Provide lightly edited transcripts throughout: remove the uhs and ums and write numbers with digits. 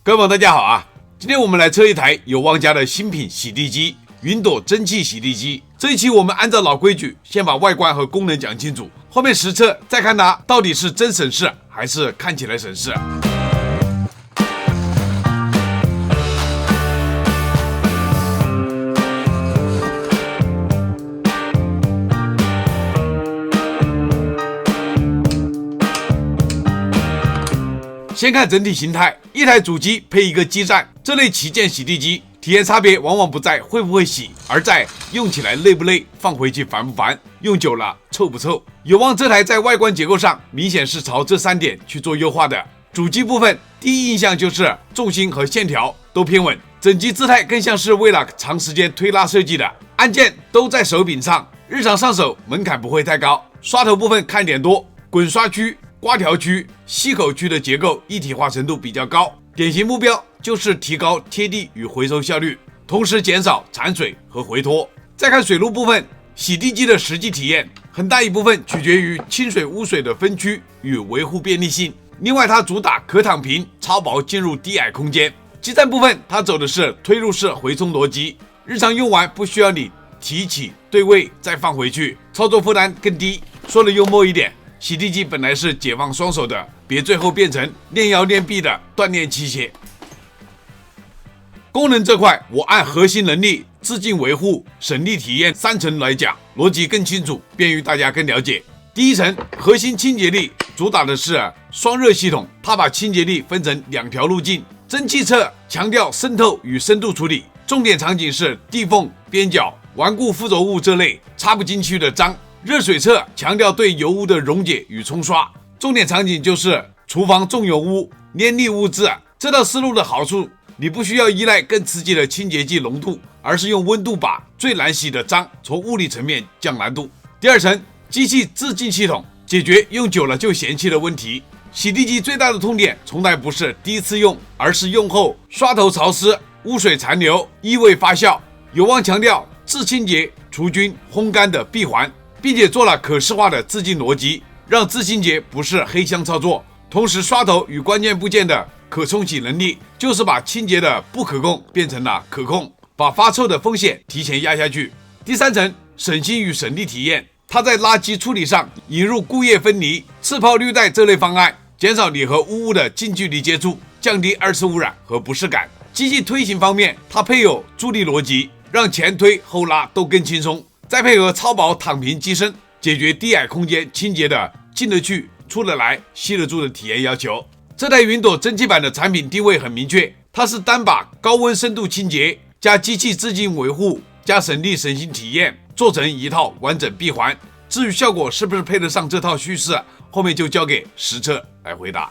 各位朋友大家好啊！今天我们来測一台有望家的新品洗地機雲朵蒸汽洗地機。這一期我們按照老規矩，先把外觀和功能講清楚，後面實測再看它到底是真省事還是看起來省事。先看整體形態，一台主機配一個基站，這類旗艦洗地機體驗差別往往不在會不會洗，而在用起來累不累，放回去煩不煩，用久了臭不臭。有望這台在外觀結構上明顯是朝這3點去做優化的。主機部分第一印象就是重心和線條都偏穩，整機姿態更像是為了長時間推拉設計的。按鍵都在手柄上，日常上手門檻不會太高。刷頭部分看點多，滾刷區、刮條區、吸口區的結構一體化程度比較高，典型目標就是提高貼地與回收效率，同時減少產水和回脫。再看水路部分，洗地機的實際體驗很大一部分取決於清水污水的分區與維護便利性。另外，它主打可躺平、超薄進入低矮空間。基站部分，它走的是推入式回充邏輯，日常用完不需要你提起對位再放回去，操作負擔更低。說的幽默一點，洗地機本來是解放雙手的，別最後變成練腰練臂的鍛鍊器械。功能這塊，我按核心能力、自淨維護、省力體驗3層來講，邏輯更清楚，便於大家更了解。第一層，核心清潔力主打的是雙熱系統，它把清潔力分成2條路徑。蒸汽側強調滲透與深度處理，重點場景是地縫、邊角、頑固附着物這類插不進去的髒。熱水側強調對油污的溶解與沖刷，重點場景就是廚房重油污、黏膩物質。這套思路的好處，你不需要依賴更刺激的清潔劑濃度，而是用溫度把最難洗的髒從物理層面降難度。第二層，機器自淨系統解決用久了就嫌棄的問題。洗地機最大的痛點從來不是第一次用，而是用後刷頭潮濕、污水殘留、異味發酵。有望強調自清潔、除菌、烘乾的閉環，並且做了可視化的自淨邏輯，讓自清潔不是黑箱操作。同時，刷頭與關鍵部件的可沖洗能力，就是把清潔的不可控變成了可控，把發臭的風險提前壓下去。第三層，省心與省力體驗，它在垃圾處理上引入固液分離、次泡濾袋這類方案，減少你和污物的近距離接觸，降低2次污染和不適感。機器推行方面，它配有助力邏輯，讓前推後拉都更輕鬆。再配合超薄躺平機身，解決低矮空間清潔的進得去、出得來、吸得住的體驗要求。這台雲朵蒸汽版的產品定位很明確，它是單把高溫深度清潔加機器自淨維護加省力省心體驗做成一套完整閉環。至於效果是不是配得上這套敘事，後面就交給實測來回答。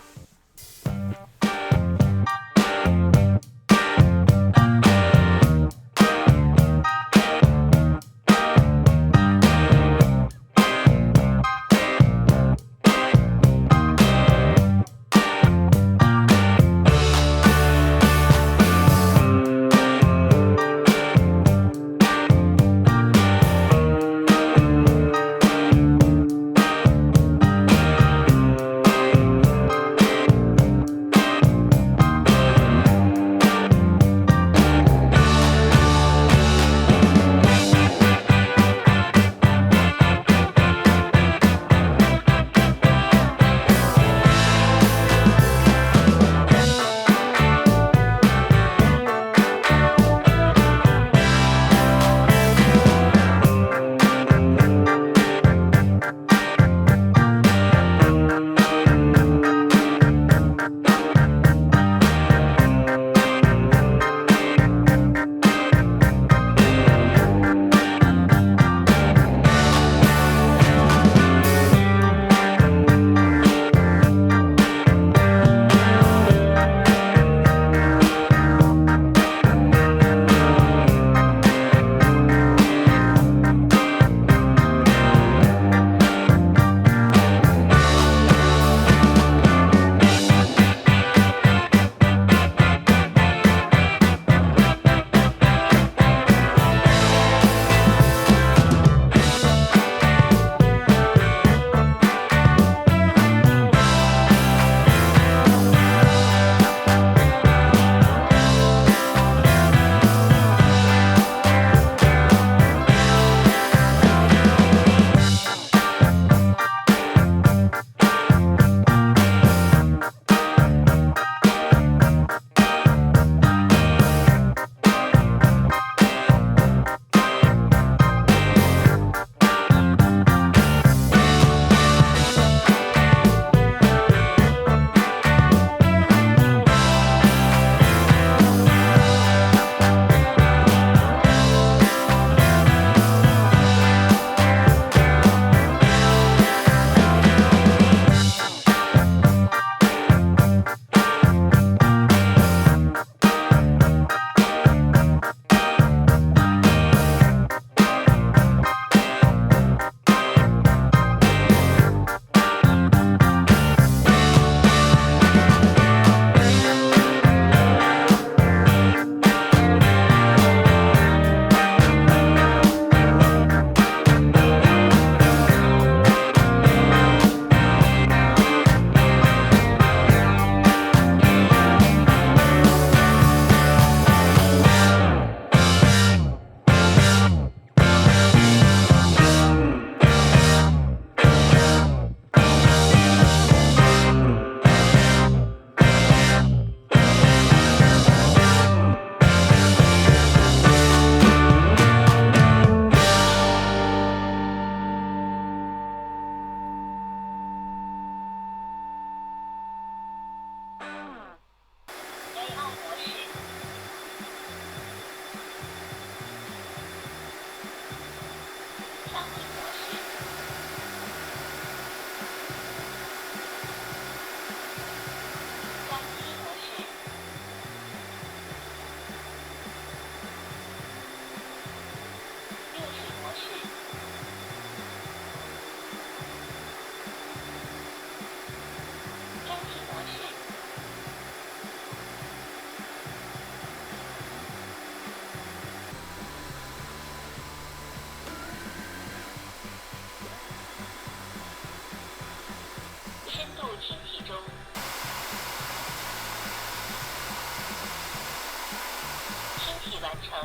成。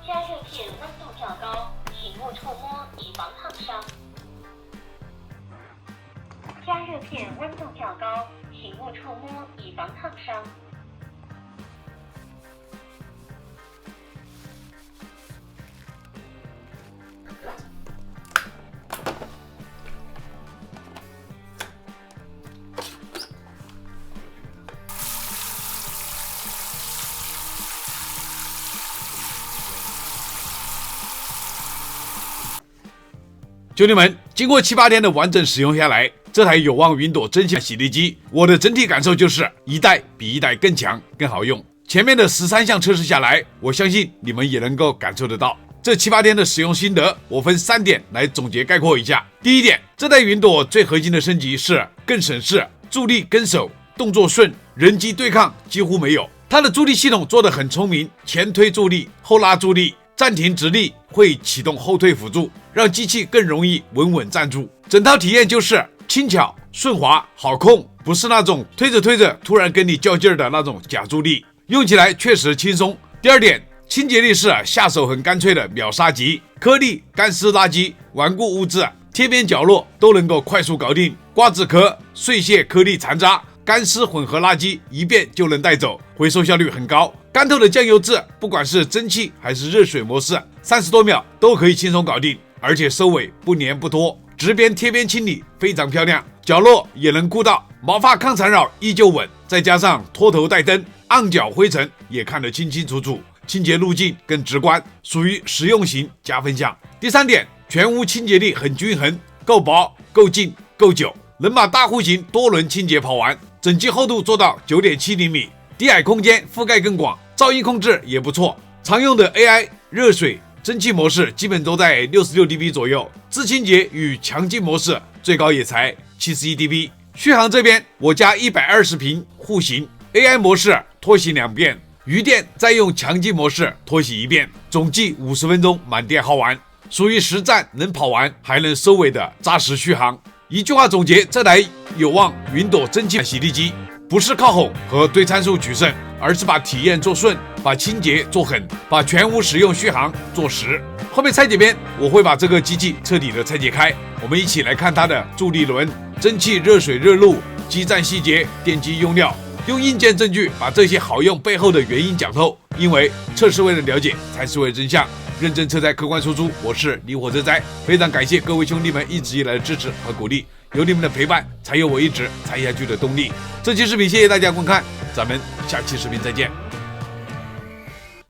加熱片溫度較高，請勿觸摸以防燙傷。加熱片溫度較高，請勿觸摸以防燙傷。兄弟們，經過7、8天的完整使用下來，這台有望雲朵蒸汽洗滌機，我的整體感受就是一代比一代更強、更好用。前面的13項測試下來，我相信你們也能夠感受得到。這7、8天的使用心得，我分3點來總結概括一下。第一點，這台雲朵最核心的升級是更省事，助力跟手，動作順，人機對抗幾乎沒有。它的助力系統做得很聰明，前推助力，後拉助力，暫停直立會啟動後退輔助，讓機器更容易穩穩站住。整套體驗就是輕巧、順滑、好控，不是那種推着推着突然跟你較勁兒的那種假助力，用起來確實輕鬆。第二點，清潔力是下手很乾脆的秒殺級，顆粒、乾濕垃圾、頑固物質、貼邊角落都能夠快速搞定，瓜子殼、碎屑顆粒殘渣、乾濕混合垃圾一遍就能帶走，回收效率很高。乾透的醬油漬，不管是蒸汽還是熱水模式，30多秒都可以輕鬆搞定，而且收尾不粘不脫，直邊貼邊清理非常漂亮，角落也能顧到，毛髮抗纏繞依舊穩，再加上拖頭帶燈，暗角灰塵也看得清清楚楚，清潔路徑更直觀，屬於實用型加分項。第3點，全屋清潔力很均衡，夠薄、夠淨、夠久，能把大戶型多輪清潔跑完，整機厚度做到9.7厘米。低矮空间覆蓋更廣，噪音控制也不錯。常用的 AI 熱水蒸汽模式基本都在66 dB 左右，自清潔與強淨模式最高也才71 dB。續航這邊我加120瓶護型 ，AI 模式拖洗2遍，餘電再用強淨模式拖洗1遍，總計50分鐘滿電耗完，屬於實戰能跑完還能收尾的扎實續航。一句話總結這台有望雲朵蒸汽洗滌機。不是靠吼和對參數取勝，而是把體驗做順，把清潔做狠，把全屋使用續航做實。後面拆解篇我會把這個機器徹底的拆解開，我們一起來看它的助力輪、蒸汽熱水熱路、基站細節、電機用料，用硬件證據把這些好用背後的原因講透。因為測試為了了解，才是為了真相。認真車載客觀輸出，我是李火車哉，非常感謝各位兄弟們一直以來的支持和鼓勵。有你們的陪伴，才有我一直踩下去的動力。這期視頻謝謝大家觀看，咱們下期視頻再見。